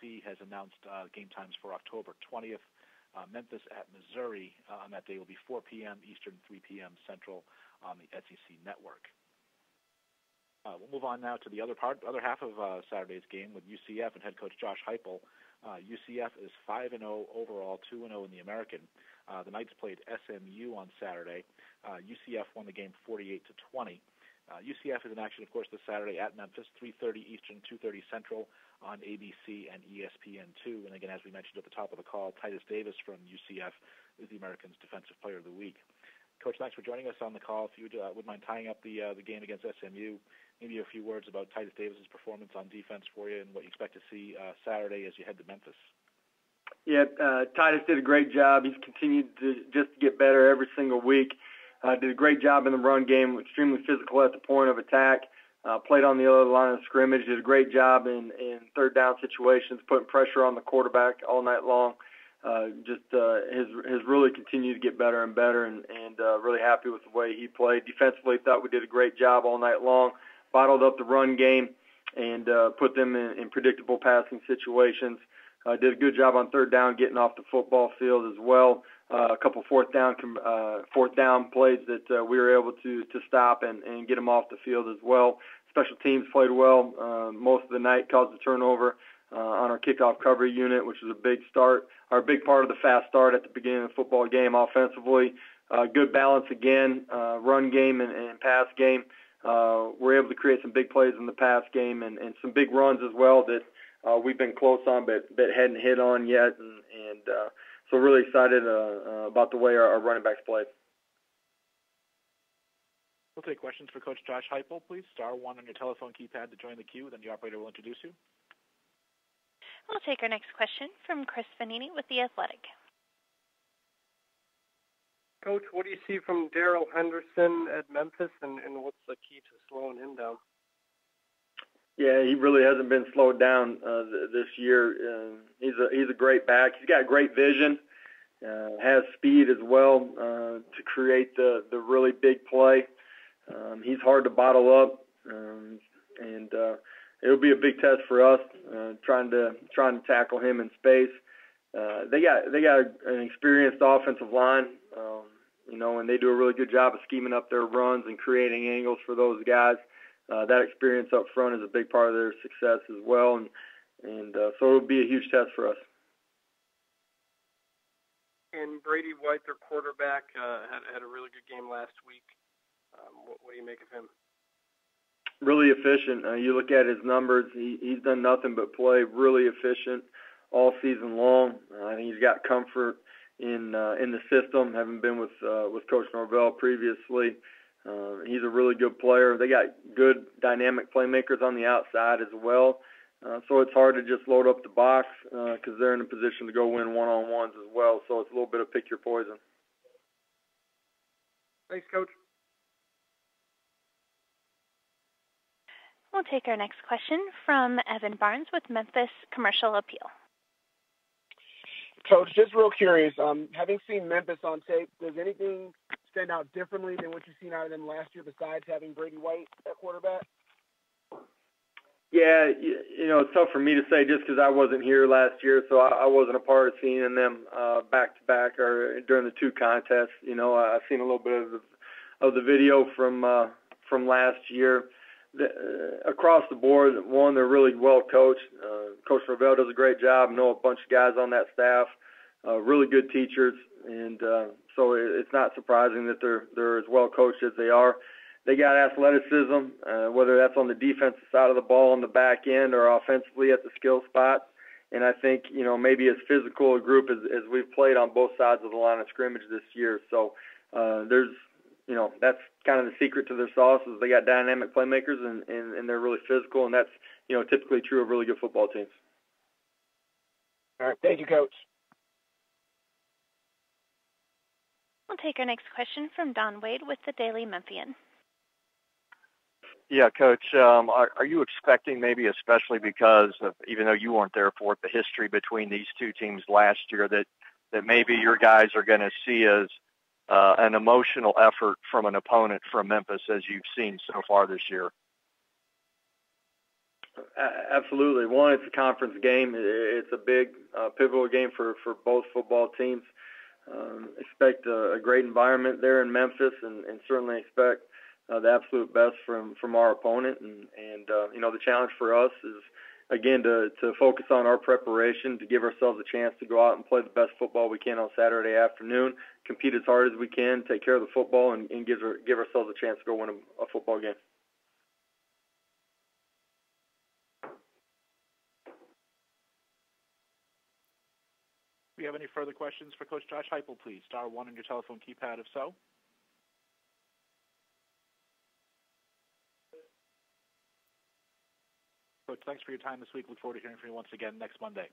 SEC has announced game times for October 20th. Memphis at Missouri on that day will be 4 p.m. Eastern, 3 p.m. Central on the SEC network. We'll move on now to the other half of Saturday's game with UCF and head coach Josh Heupel. UCF is 5-0 overall, 2-0 in the American. The Knights played SMU on Saturday. UCF won the game 48-20. UCF is in action, of course, this Saturday at Memphis, 3:30 Eastern, 2:30 Central on ABC and ESPN2. And again, as we mentioned at the top of the call, Titus Davis from UCF is the American's Defensive Player of the Week. Coach, thanks for joining us on the call. If you would mind tying up the game against SMU, maybe a few words about Titus Davis's performance on defense for you and what you expect to see Saturday as you head to Memphis. Yeah, Titus did a great job. He's continued to just get better every single week. Did a great job in the run game, extremely physical at the point of attack. Played on the other line of scrimmage. Did a great job in third down situations, putting pressure on the quarterback all night long. Has really continued to get better and better, and really happy with the way he played. Defensively, thought we did a great job all night long. Bottled up the run game and put them in predictable passing situations. Did a good job on third down, getting off the football field as well. A couple fourth down plays that we were able to stop and get them off the field as well. Special teams played well most of the night, caused a turnover on our kickoff cover unit, which was a big start. Our big part of the fast start at the beginning of the football game offensively. Good balance again, run game and pass game. We're able to create some big plays in the pass game and some big runs as well that we've been close on but hadn't hit on yet. So really excited about the way our running backs played. We'll take questions for Coach Josh Heupel, please. *1 on your telephone keypad to join the queue, then the operator will introduce you. We'll take our next question from Chris Vanini with The Athletic. Coach, what do you see from Darrell Henderson at Memphis, and what's the key to slowing him down? Yeah, he really hasn't been slowed down this year. He's a great back. He's got great vision, has speed as well to create the really big play. He's hard to bottle up, and it'll be a big test for us trying to tackle him in space. They got an experienced offensive line, and they do a really good job of scheming up their runs and creating angles for those guys. That experience up front is a big part of their success as well, and so it'll be a huge test for us. And Brady White, their quarterback, had a really good game last week. What do you make of him? Really efficient. You look at his numbers; he's done nothing but play really efficient all season long. I think he's got comfort in the system, having been with Coach Norvell previously. He's a really good player. They got good dynamic playmakers on the outside as well. So it's hard to just load up the box because they're in a position to go win one-on-ones as well. So it's a little bit of pick your poison. Thanks, Coach. We'll take our next question from Evan Barnes with Memphis Commercial Appeal. Coach, just real curious, having seen Memphis on tape, does anything stand out differently than what you've seen out of them last year besides having Brady White at quarterback? Yeah, it's tough for me to say just because I wasn't here last year, so I wasn't a part of seeing them back-to-back or during the two contests. I've seen a little bit of the video from last year. Across the board, one, they're really well coached. Coach Norvell does a great job. I know a bunch of guys on that staff, really good teachers, and so it's not surprising that they're as well coached as they are. They got athleticism, whether that's on the defensive side of the ball on the back end or offensively at the skill spot. And I think, maybe as physical a group as we've played on both sides of the line of scrimmage this year. So that's kind of the secret to their sauce is they got dynamic playmakers and they're really physical, and that's, typically true of really good football teams. All right. Thank you, Coach. We'll take our next question from Don Wade with the Daily Memphian. Yeah, Coach, are you expecting maybe, especially because of, even though you weren't there for it, the history between these two teams last year, that maybe your guys are going to see as an emotional effort from an opponent from Memphis as you've seen so far this year? Absolutely. One, it's a conference game. It's a big, pivotal game for both football teams. Expect a great environment there in Memphis, and certainly expect the absolute best from our opponent. And the challenge for us is, again, to focus on our preparation, to give ourselves a chance to go out and play the best football we can on Saturday afternoon, compete as hard as we can, take care of the football, and give ourselves a chance to go win a football game. Do you have any further questions for Coach Josh Heupel, please? Star 1 on your telephone keypad if so. Coach, thanks for your time this week. Look forward to hearing from you once again next Monday.